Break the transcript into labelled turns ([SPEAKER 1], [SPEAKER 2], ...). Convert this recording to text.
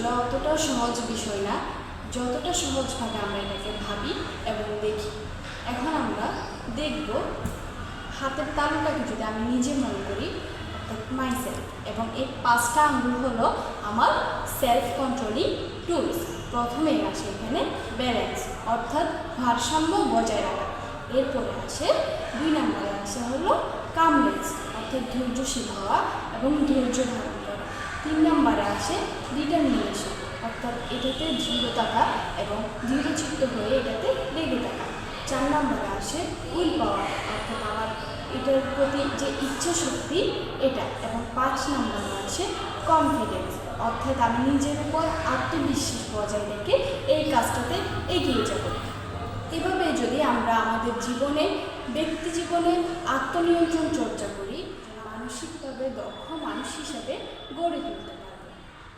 [SPEAKER 1] আসলে অতটা সহজ বিষয় না, যতটা সহজভাবে আমরা এটাকে ভাবি এবং দেখি। এখন আমরা দেখব হাতের তালুটাকে যদি আমি নিজে মনে করি, অর্থাৎ মাই সেলফ, এবং এই 5টা আঙ্গুল হলো আমার সেলফ কন্ট্রোলিং টুলস। প্রথমেই আসে এখানে ব্যালেন্স, অর্থাৎ ভারসাম্য বজায় রাখা। এরপরে আসে 2 নম্বরে আসে হলো কামনেস, অর্থাৎ ধৈর্যশীল হওয়া এবং ধৈর্য ধারণ করা। 3 নম্বরে আসে ডিটারমিনেশন, অর্থাৎ এটাতে দৃঢ় থাকা এবং দৃঢ়চিত্ত হয়ে এটাতে লেগে থাকা। 4 নম্বরে আসে উইল পাওয়ার, অর্থাৎ আমার এটার প্রতি যে ইচ্ছা শক্তি এটা। এবং 5 নম্বরে আসে কনফিডেন্স, অর্থাৎ আমি নিজের উপর আত্মবিশ্বাস বজায় রেখে এই কাজটাতে এগিয়ে যাব। এভাবে যদি আমরা আমাদের জীবনে, ব্যক্তি জীবনে আত্মনিয়ন্ত্রণ চর্চা করি, মানসিকভাবে দক্ষ মানুষ হিসাবে গড়ে তুলতে